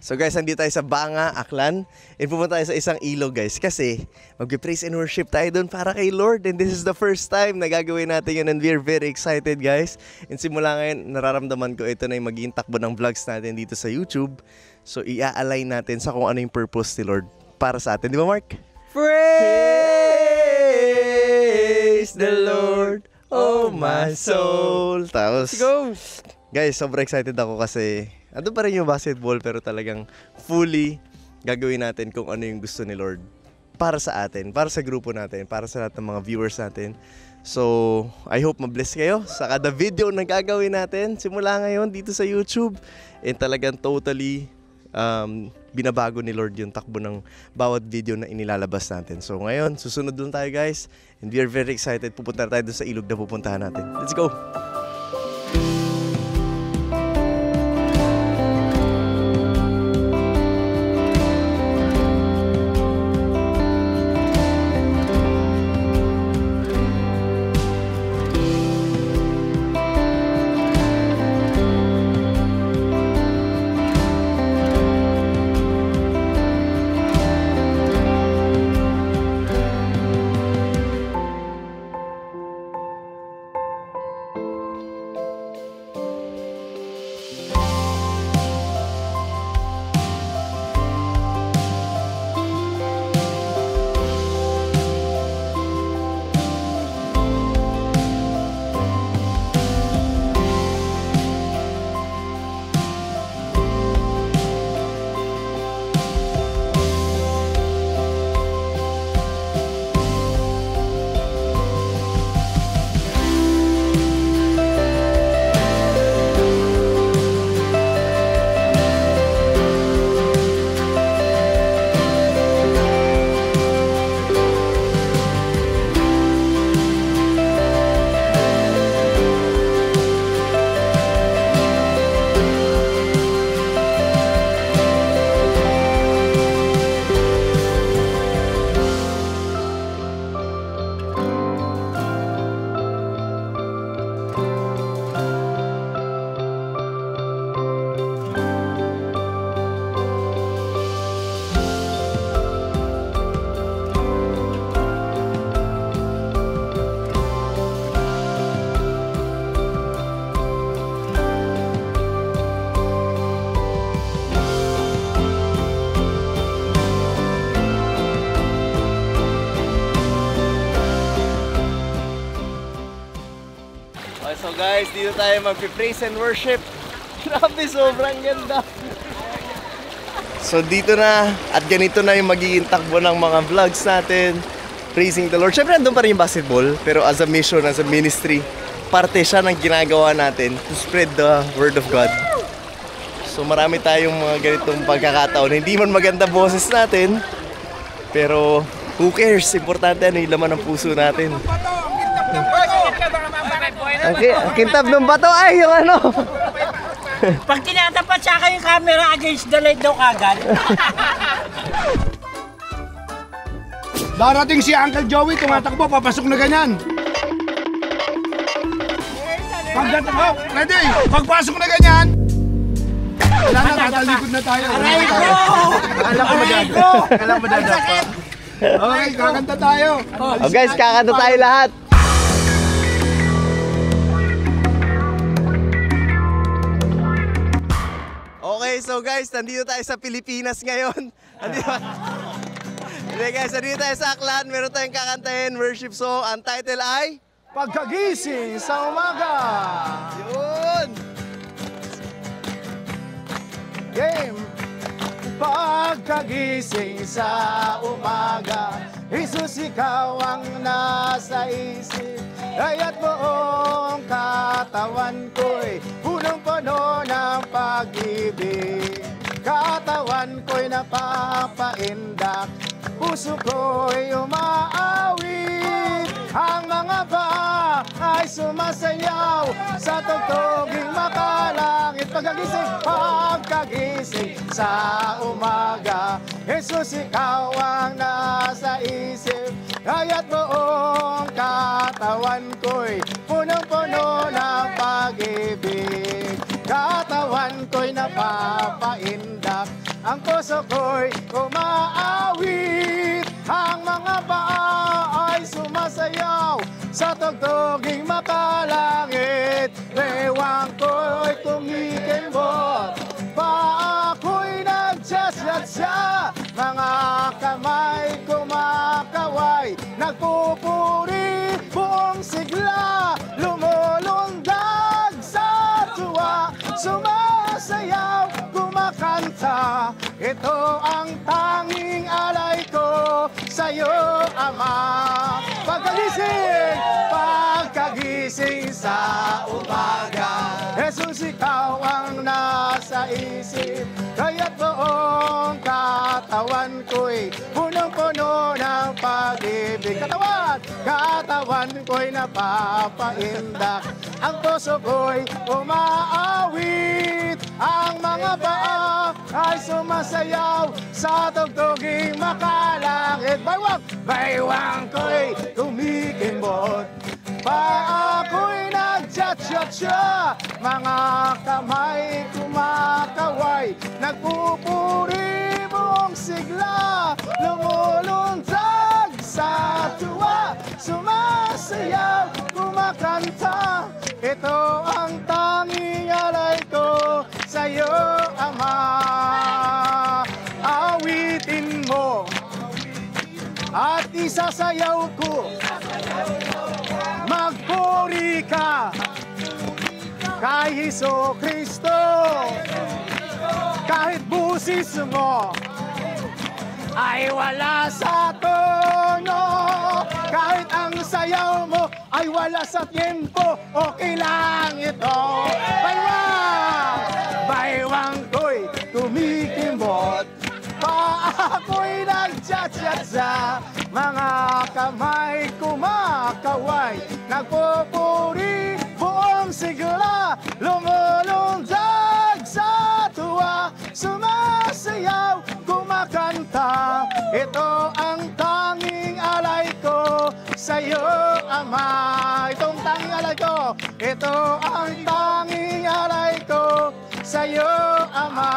So guys, nandito tayo sa Banga, Aklan. And pumunta tayo sa isang ilog guys. Kasi mag-praise and worship tayo doon para kay Lord. And this is the first time na gagawin natin yun. And we're very excited guys. And simula ngayon, nararamdaman ko ito na yung magiging takbo ng vlogs natin dito sa YouTube. So i-align natin sa kung ano yung purpose ni Lord para sa atin. Di ba Mark? Praise the Lord, oh my soul. Tapos, let's go! Guys, sobrang excited ako kasi ando pa rin yung basketball pero talagang fully gagawin natin kung ano yung gusto ni Lord para sa atin, para sa grupo natin, para sa lahat ng mga viewers natin. So, I hope ma-bless kayo sa kada video na gagawin natin simula ngayon dito sa YouTube. And talagang totally binabago ni Lord yung takbo ng bawat video na inilalabas natin. So ngayon, susunod lang tayo guys. And we are very excited. Pupunta tayo doon sa ilog na pupuntahan natin. Let's go! So guys, dito tayo mag-praise and worship. Grabe, sobrang ganda. So dito na, at ganito na yung magiging takbo ng mga vlogs natin. Praising the Lord. Siyempre nandun pa rin yung basketball, pero as a mission, as a ministry, parte siya ng ginagawa natin to spread the word of God. So marami tayong mga ganitong pagkakataon. Hindi man maganda boses natin, pero who cares? Importante ano yung laman ng puso natin. Okay, ang kintab ng bato ay yung ano. Pag tinatapat sa akin yung camera against the light daw kagad. Darating si Uncle Joey, tumatakbo, papasok na ganyan. Ready? Pagpasok na ganyan. Wala na, tatalikod na tayo. Aray ko! Aray ko! Alam mo na dapat. Okay, kakanta tayo. Oh guys, kakanta tayo lahat. Okay, so guys, nandito tayo sa Pilipinas ngayon. Hindi guys, nandito tayo sa Aklan. Meron tayong kakantahin, worship song. Ang title ay Pagkagising sa umaga. yun! Game. Pagkagising sa umaga, Jesus, ikaw ang nasa isip. Kaya't buong katawan ko'y punong-puno ng pag-ibig. Katawan ko'y napapaindak, puso ko'y umaawit. Ang mga paa ay sumasayaw sa tugtuging makalangit. Pagkagising sa umaga, Jesus, ikaw ang nasa isip. Kaya't buong katawan ko'y punong-puno ng pag-ibig. Katawan ko'y napapaindak, ang puso ko'y umaawit, ang mga paa ay sumasayaw sa tugtuging makalangit. Bewang ko'y kumikimbot, paa ko'y nagsasyasya, mga kamay kumakaway, nagpupuri buong sigla, lumulundag sa tuwa, sumasayaw, kumakanta. Ito ang tanging alay ko sa'yo, Ama. Pagkagising sa umaga, Jesus, ikaw ang nasa isip, kaya't buong katawan ko'y punong-puno ng pag-ibig. Katawan ko'y napapaindak, ang puso ko'y umaawit, ang mga paa ay sumasayaw sa tugtuging makalangit. Baywang ko'y kumikimbot, paa ko'y nagtsatsyatsa, mga kamay kumakaway, nagpupuri buong sigla, lumulundag sa tuwa, sumasayaw, kumakanta. Ito ang tanging alay ko sa'yo, Ama. Awitin mo at isasayaw ko, magpuri ka kay Hesus Kristo. Kahit busis mo ay wala sa tono, kahit ang sayaw mo ay wala sa tiempo, okay lang ito. Baywang ko'y kumikimbot, paa ko'y nagtsatsatsa, mga kamay kumakaway, nagpupuri buong sigla, lumulundag sa tuwa, sumasayaw, kumakanta. Ito ang tanging alay ko sa'yo, Ama. Itong tanging alay ko, ito ang tanging alay ko sa'yo, Ama.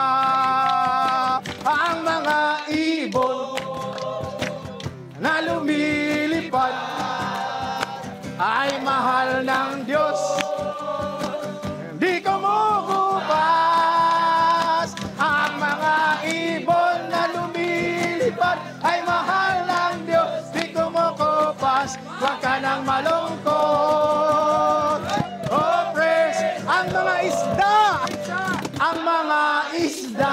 Ang mga ibon na lumilipad ay mahal ng Diyos, di kumukupas. Ang mga ibon na lumilipad ay mahal ng Diyos, di kumukupas. Huwag ka nang malungkot. Oh, praise ang mga isda, ang mga isda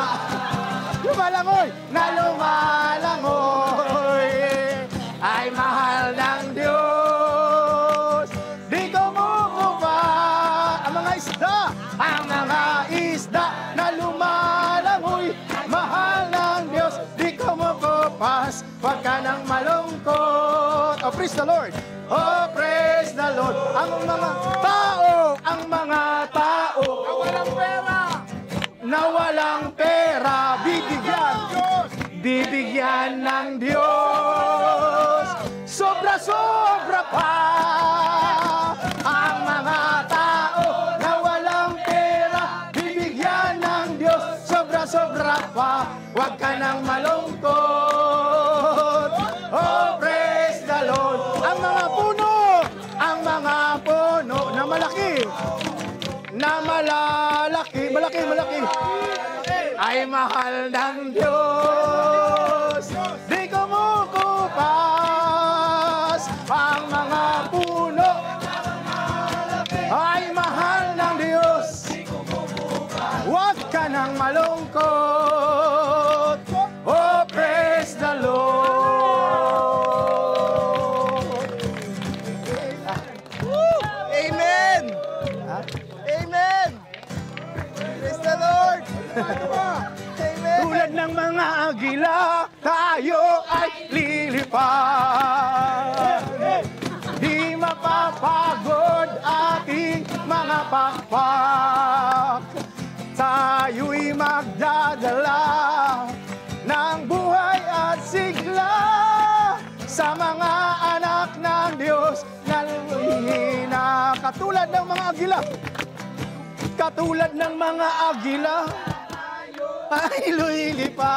lumalangoy na lumalangoy ay mahal ng Diyos, di kumukupa. Ang mga isda na lumalangoy, mahal ng Diyos, di kumukupas. Huwag ka nang malungkot. Oh, praise the Lord. Oh, praise the Lord. Ang mga tao na walang pera, bibigyan ng Diyos. Sobra-sobra pa. Ang mga tao na walang pera, bibigyan ng Diyos. Sobra-sobra pa. Huwag ka nang malungkot. Oh, praise the Lord. Ang mga puno na malaki, malaki, ay mahal ng Diyos, di kumukupas. Ang mga puno ay mahal ng Diyos, huwag ka nang malungkot. Oh, praise the Lord. Amen. Amen. Praise the Lord. Amen. Tulad ng mga agila, tayo ay lilipad. Di mapapagod ating mga pakpak. Tayo'y magdadala ng buhay at sigla sa mga anak ng Diyos na lumihina. Katulad ng mga agila, katulad ng mga agila, ay lumilipad.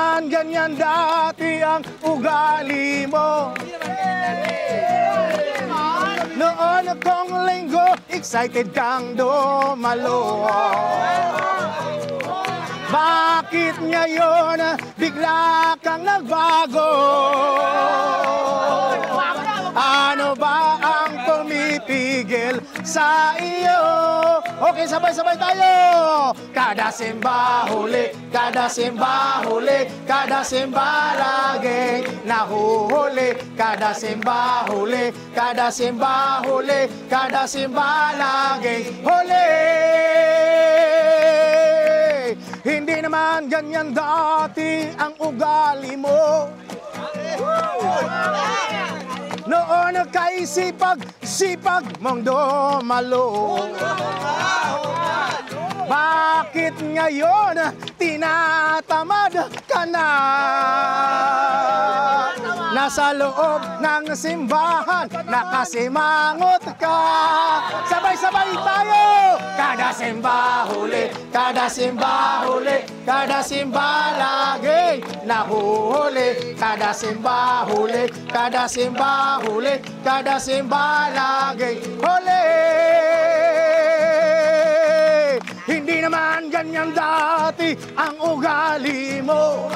naman ganyan dati ang ugali mo. Noon kong linggo, excited kang dumalo. Bakit ngayon bigla kang nagbago? Ano ba ang pumipigil sa iyo? Okay, sabay-sabay tayo! Kada simba huli, kada simba huli, kada simba laging nahuhuli. Kada simba huli, kada simba huli, kada simba laging huli. Hindi naman ganyan dati ang ugali mo. Noon kay sipag mong dumalo. Bakit ngayon tinatamad ka na? Nasa loob ng simbahan, nakasimangot ka. Sabay-sabay tayo! Kada simba huli, kada simba huli, kada simba laging nahuhuli. Kada simba huli, kada simba huli, kada simba laging huli. Hindi naman ganyan dati ang ugali mo.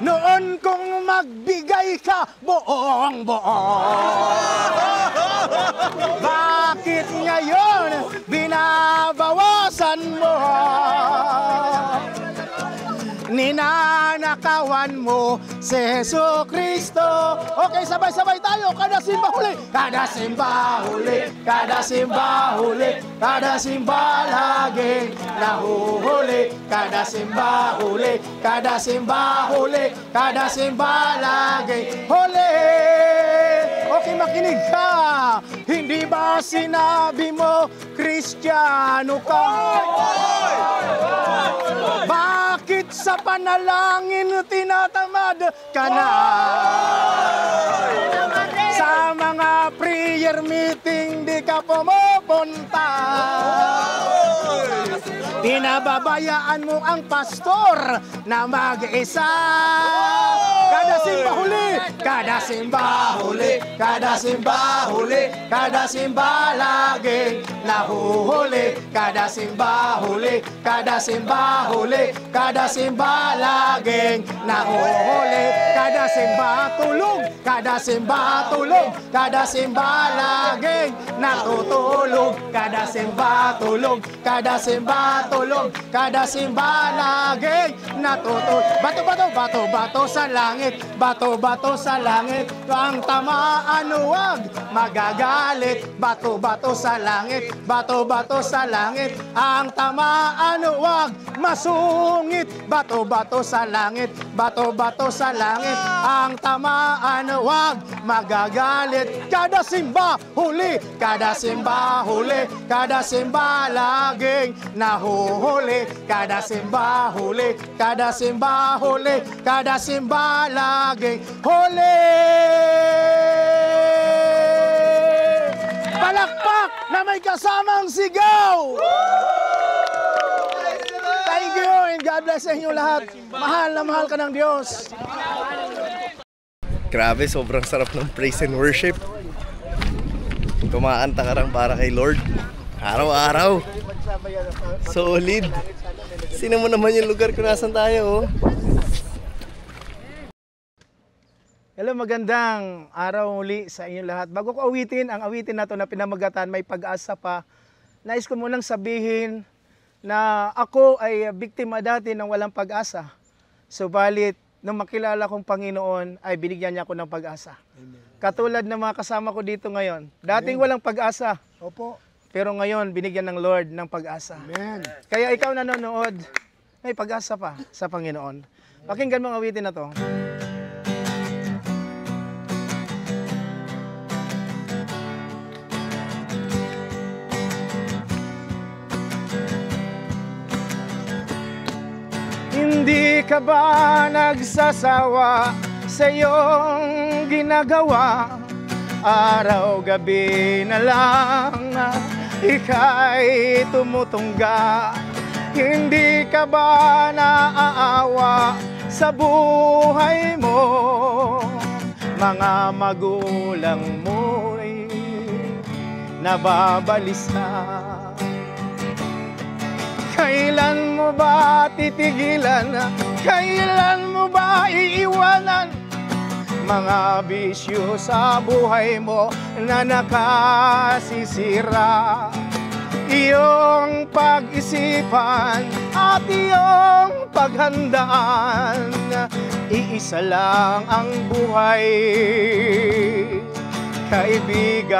Noon kung magbigay ka buong-buong. Bakit ngayon binabawasan mo? Ninanakawan mo si Jesucristo. Okay, sabay-sabay tayo. Kada simba huli, kada simba huli, kada simba huli, kada simba laging nahuhuli. Kada simba huli, kada simba huli, kada simba laging huli. Okay, makinig ka. Hindi ba sinabi mo Kristiyano ka? Bakit sa panalangin tinatamad ka na? Sa mga prayer meeting di ka pumupunta. Pinababayaan mo ang pastor na mag-isa. Kada simba huli, kada simba huli, kada simba huli, kada simba laging nahuhuli. Kada simba huli, kada simba huli, kada simba laging nahuhuli. Kada simba tulog, kada simba tulog, kada simba laging natutulog. Kada simba tulog, kada simba tulog, kada simba laging natutulog. Bato-bato, bato-bato sa langit, bato-bato sa langit, ang tamaan huwag magagalit. Bato-bato sa langit, bato-bato sa langit, ang tamaan huwag masungit. Bato-bato sa langit, bato-bato sa langit, ang tamaan huwag magagalit. Kada simba huli, kada simba huli, kada simba laging nahuhuli. Kada simba huli, kada simba huli, kada simba laging huli. Palakpak na may kasamang sigaw! Thank you and God bless sa inyo lahat. Mahal na mahal ka ng Diyos. Grabe, sobrang sarap ng praise and worship. Kumakanta ka lang para kay Lord. Araw-araw. Solid. Sino mo naman yung lugar kung nasan tayo, oh? Hello, magandang araw muli sa inyong lahat. Bago ko awitin, ang awitin na to na pinamagatan, May Pag-asa Pa. Nais ko munang sabihin na ako ay biktima dati ng walang pag-asa. Subalit, nung makilala kong Panginoon, ay binigyan niya ako ng pag-asa. Amen. Katulad ng mga kasama ko dito ngayon. Dating walang pag-asa. Opo. Pero ngayon, binigyan ng Lord ng pag-asa. Amen. Kaya ikaw nanonood, may pag-asa pa sa Panginoon. Pakinggan mo ang awitin na to. Hindi ka ba nagsasawa sa iyong ginagawa? Araw-gabi na lang ika'y tumutungga. Hindi ka ba naaawa sa buhay mo? Mga magulang mo'y nababalisa. Kailan mo ba titigilan? Kailan mo ba iiwanan? Mga bisyo sa buhay mo na nakasisira. Iyong pag-isipan at iyong paghandaan. Iisa lang ang buhay, kaibigan.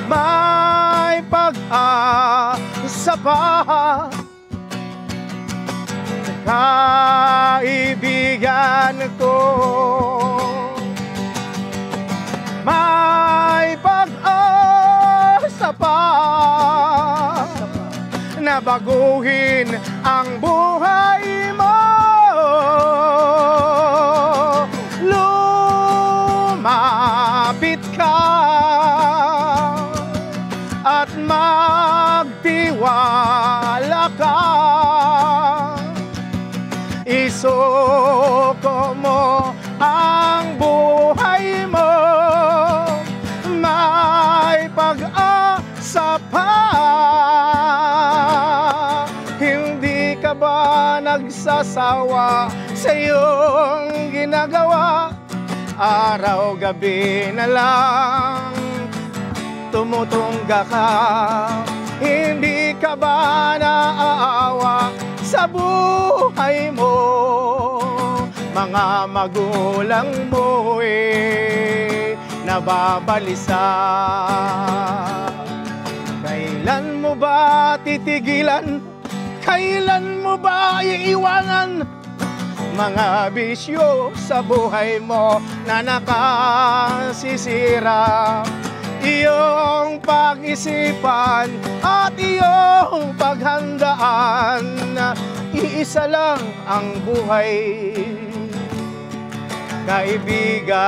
May pag-asa pa, kaibigan ko. May pag-asa pa na baguhin ang buhay mo. Lumapit ka at magtiwala ka. Isuko mo ang buhay mo, may pag-asa pa. Hindi ka ba nagsasawa sa iyong ginagawa? Araw-gabi na lang tumutungga ka. Hindi ka ba naaawa sa buhay mo? Mga magulang mo'y nababalisa. Kailan mo ba titigilan? Kailan mo ba iiwanan? Mga bisyo sa buhay mo na nakasisira. Iyong pag-isipan at iyong paghandaan. Iisa lang ang buhay, kaibigan.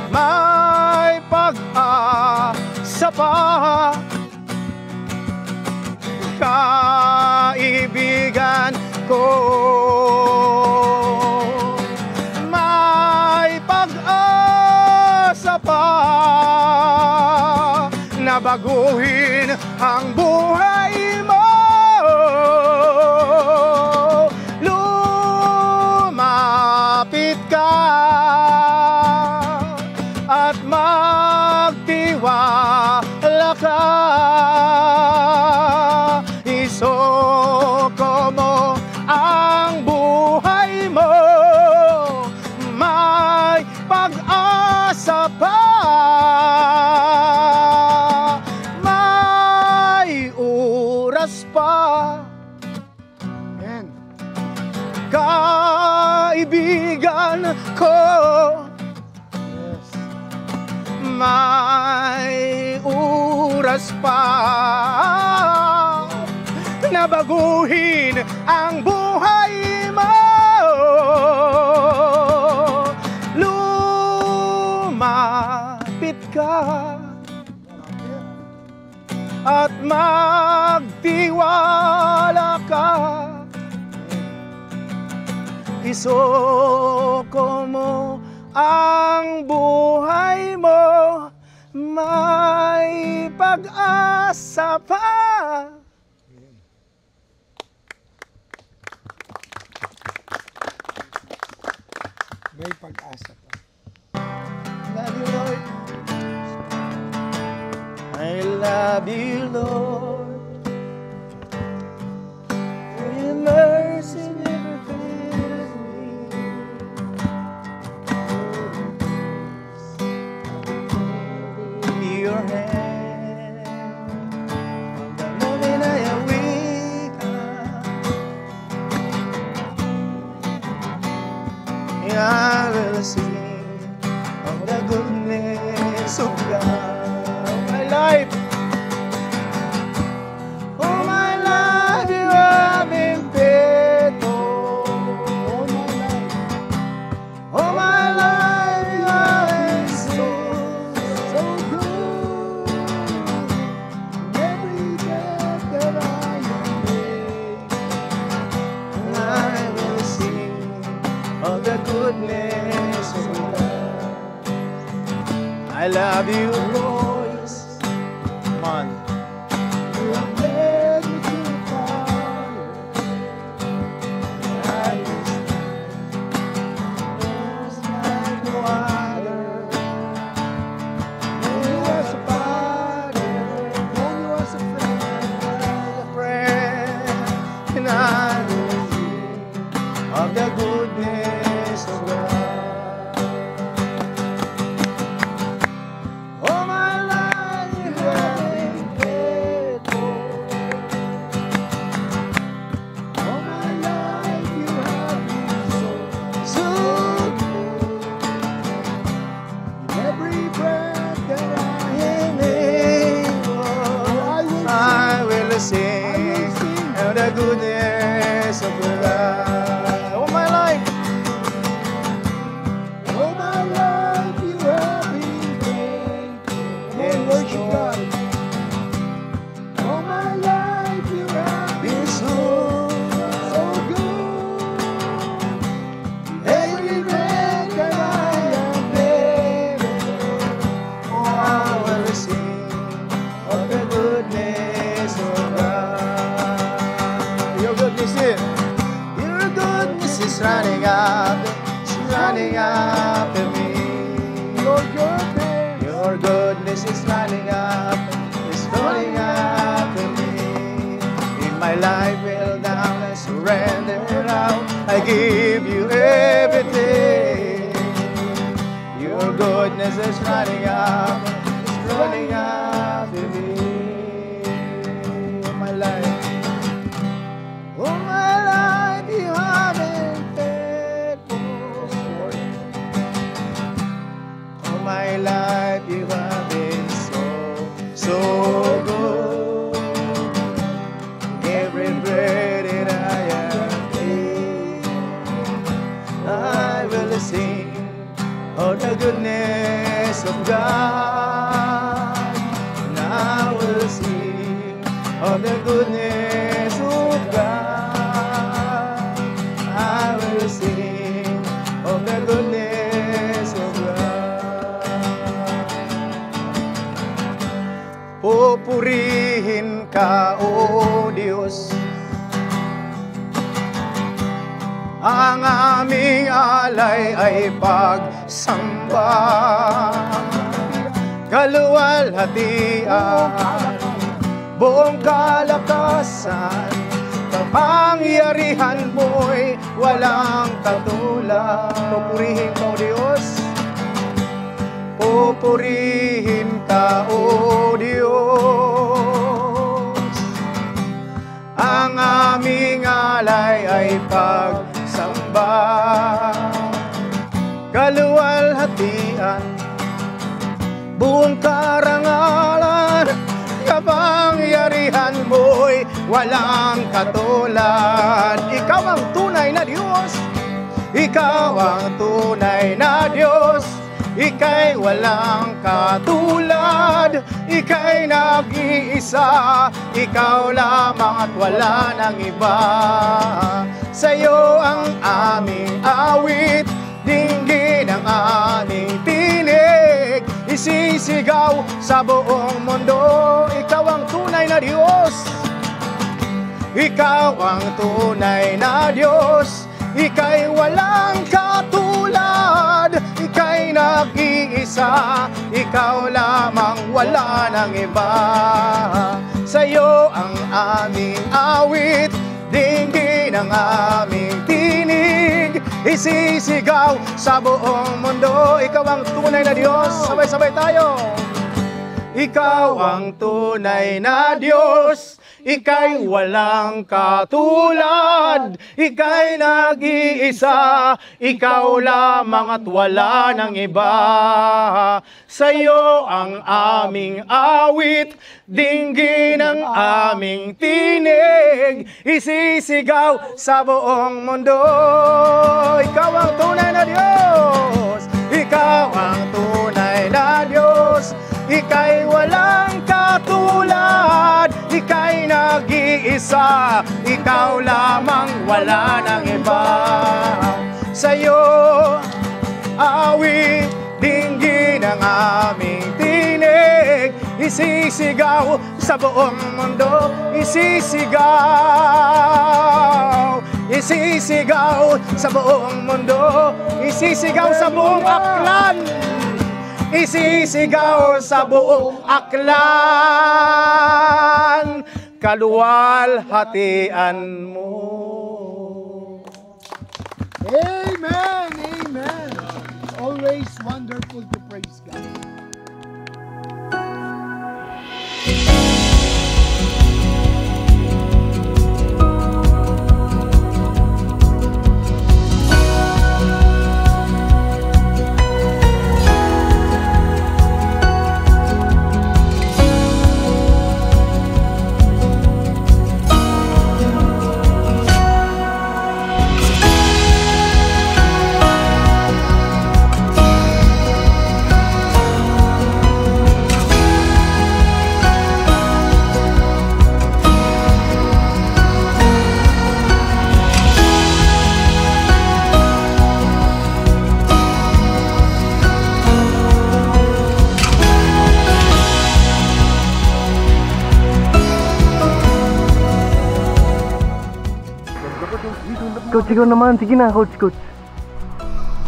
May pag-asa pa, kaibigan ko. May pag-asa pa na baguhin ang buhay mo. Lumapit ka at magtiwala ka. Isuko mo ang buhay mo, may pag-asa pa. May oras pa. Ayan. Kaibigan ko, yes. May oras pa na baguhin ang buhay mo. Lumapit ka at magtiwala ka. Isuko mo ang buhay mo, may pag-asa pa. May pag-asa pa. Love you, Lord. I love you, Lord. For your mercy never fails me. Your hand from the moment I wake up, I will sing of the goodness of God. My life, oh my life, you have been faithful. Oh my life, you have been so good. Every have you voice. Come on. You have led me to the fire. And it's like no other. Known you as a father, known you as a friend, and I will sing of the goodness of God. All my life you have been faithful. All my life you have been so good. Every breath that I am able, I will sing of the goodness of God. All my life you have been faithful. And worship God. All my life you have been so good. Every breath that I am able, I will sing of the goodness of God. Your goodness is running after, it's running after me. Your goodness is running after, it's running after me. In my life, well down, I surrender out, I give you everything. Your goodness is running after, it's running after me. In my life, all my life you have been faithful. All my life you have been so good. Every breath that I am in, I will sing of the goodness of God. And I will sing of the goodness of God. I will sing of the goodness of God. Pupurihin ka, O Diyos, ang aming alay ay pagsamba. Kaluwalhatian, buong kalakasan, kapangyarihan mo'y walang katulad. Pupurihin ka, O Diyos. Pupurihin ka, O Diyos. Ang aming alay ay pagsamba. Kaluwalhatian, buong karangalan, kapangyarihan mo'y walang katulad. Ikaw ang tunay na Diyos. Ikaw ang tunay na Diyos. Ika'y walang katulad. Ika'y nag-iisa. Ikaw lamang at wala nang iba. Sa'yo ang aming awit, dinggin ang aming tinig. Isisigaw sa buong mundo, ikaw ang tunay na Diyos. Ikaw ang tunay na Diyos. Ika'y walang katulad. Ika'y nag-iisa. Ikaw lamang, wala nang iba. Sa'yo ang aming awit, dinggin ang aming tinig. Isisigaw sa buong mundo, ikaw ang tunay na Diyos. Sabay-sabay tayo. Ikaw ang tunay na Diyos. Ika'y walang katulad. Ika'y nag-iisa. Ikaw lamang at wala nang iba. Sa'yo ang aming awit, dinggin ang aming tinig. Isisigaw sa buong mundo, ikaw ang tunay na Diyos. Ikaw ang tunay na Diyos. Ika'y walang katulad. Ika'y nag-iisa. Ikaw lamang, wala nang iba. Sa'yo awit, dinggin ang ang aming tinig. Isisigaw sa buong mundo, isisigaw. Isisigaw sa buong mundo, isisigaw sa buong Aklan. Isisigaw sa buong Aklan, kaluwalhatian mo. Amen! Amen! Always wonderful to praise God. Coach, ikaw naman. Sige na, coach.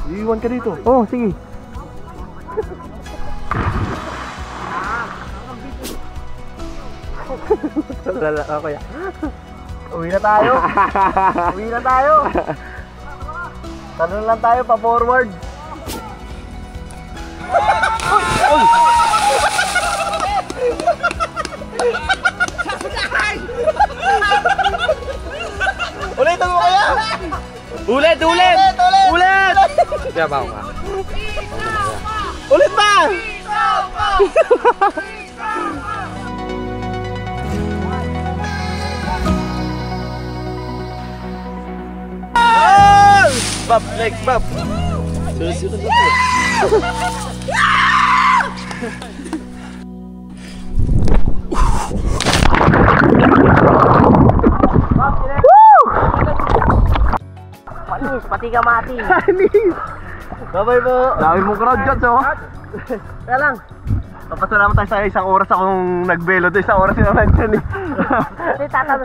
Iiwan ka dito. Oo, sige. Okay. Uwi na tayo. Tanong lang tayo, pa-forward. Ulitin mo kaya? Ulit! Kaya ba ako ka? Ulit ba? Bab, next, Bab. Susunod na po. Panis, pati ka mati. Bye-bye po. Dami mong crowd dyan, so. Kaya lang. Papasalamat tayo sa isang oras akong nagbelo doon. Isang oras yung nandyan eh.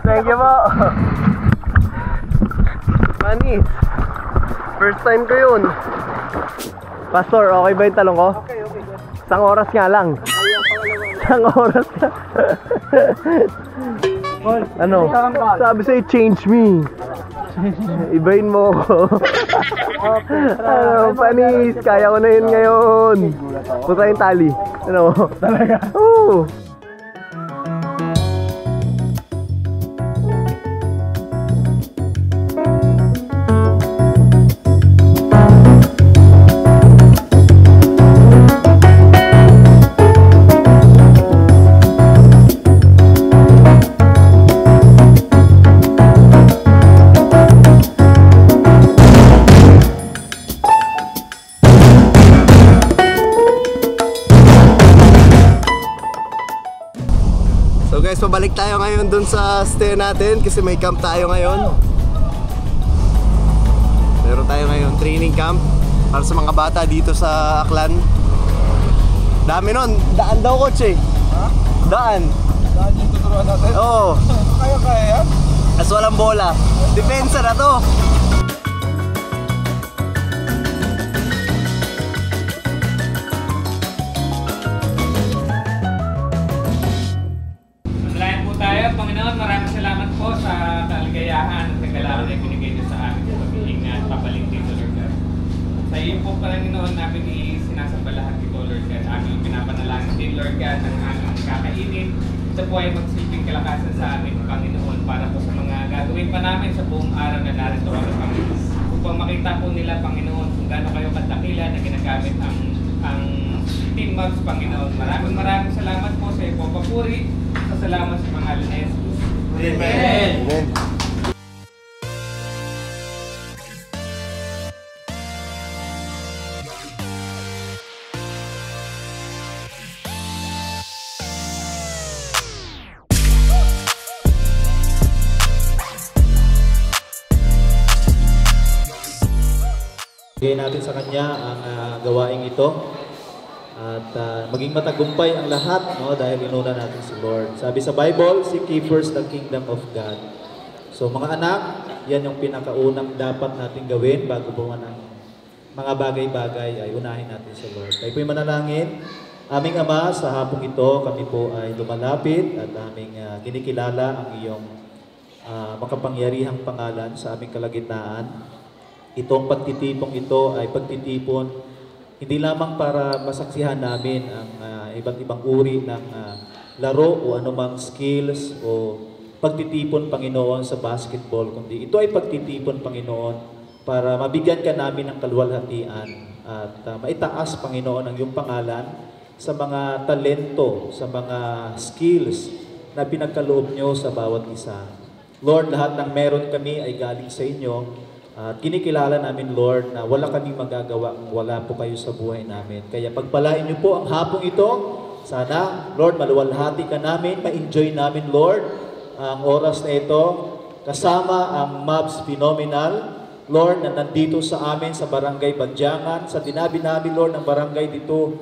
Thank you po. Panis. First time ko yun. Pastor, okay ba yung talong ko? Okay. Isang oras nga lang. Isang oras na. Ano? Sabi sa'yo, change me. Ibahin mo ako. Ano, Panis, kaya ko na yun ngayon. Punta yung tali. Ano? Talaga? Oo. So guys, pabalik tayo ngayon dun sa stay natin kasi may camp tayo ngayon. Meron tayo ngayon training camp para sa mga bata dito sa Aklan. Dami nun, daan daw coach eh. Ha? Daan yung tuturuan natin? Oo. Kaya yan? As walang bola. Depensa na to. Panginoon, maraming salamat po sa kaligayahan at kagalakan na ibinigay niyo sa amin sa paghihinga at papaling dito, Lord God. Sa iyo po, Panginoon, namin isinasamba lahat dito, Lord God. Aming pinapanalangin din, Lord God, ng aming kakainin. Ito po ay magsilbing kalakasan sa amin, Panginoon, para po sa mga gagawin pa namin sa buong araw na narito kami, Panginoon. Upang makita po nila, Panginoon, kung gaano kayo katakila na ginagamit ang Team Mags, Panginoon. Maraming salamat po sa iyo po, papuri. Salamat sa mga alines. Amen. Amen. Bigay natin sa kanya ang gawaing ito At maging matagumpay ang lahat, no, dahil inuna natin si Lord. Sabi sa Bible, seek ye first the kingdom of God. So mga anak, yan yung pinakaunang dapat natin gawin bago po ang mga bagay-bagay ay unahin natin sa Lord. Tayo po'y manalangin. Aming Ama, sa hapong ito, kami po ay lumalapit at aming kinikilala ang iyong makapangyarihang pangalan sa aming kalagitnaan. Itong pagtitipong ito ay pagtitipon hindi lamang para masaksihan namin ang iba't ibang uri ng laro o anumang skills o pagtitipon, Panginoon, sa basketball, kundi ito ay pagtitipon, Panginoon, para mabigyan ka namin ng kaluwalhatian at maitaas, Panginoon, ang iyong pangalan sa mga talento, sa mga skills na pinagkaloob nyo sa bawat isa. Lord, lahat ng meron kami ay galing sa inyo. At kinikilala namin, Lord, na wala kaming magagawa kung wala po kayo sa buhay namin. Kaya pagpalain niyo po ang hapong ito. Sana, Lord, maluwalhati ka namin, ma-enjoy namin, Lord, ang oras na ito. Kasama ang Mavs Phenomenal, Lord, na nandito sa amin sa Barangay Badyangan. Sa dinabi namin, Lord, ng barangay dito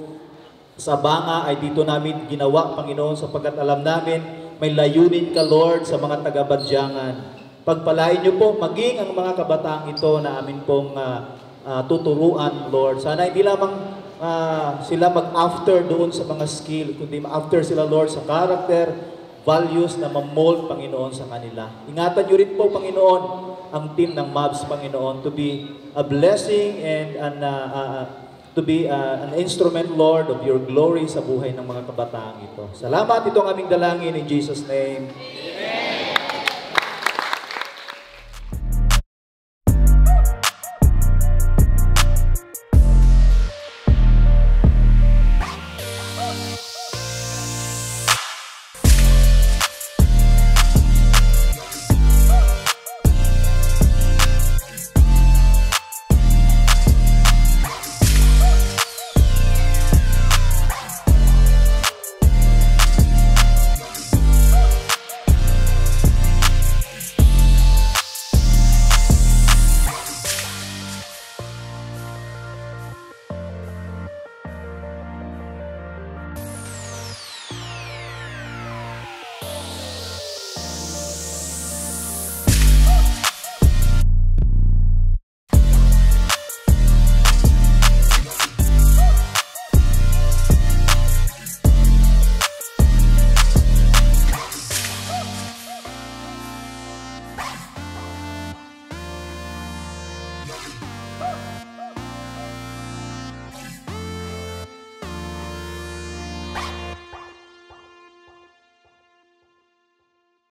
sa Banga ay dito namin ginawa, Panginoon, sapagkat alam namin may layunin ka, Lord, sa mga taga-Badyangan. Pagpalain niyo po maging ang mga kabataang ito na amin pong tuturuan, Lord. Sana hindi lamang sila mag-after doon sa mga skill, kundi ma-after sila, Lord, sa character, values na ma-mold, Panginoon, sa kanila. Ingatan niyo rin po, Panginoon, ang team ng Mavs, Panginoon, to be a blessing and to be an instrument, Lord, of your glory sa buhay ng mga kabataang ito. Salamat, itong aming dalangin in Jesus' name.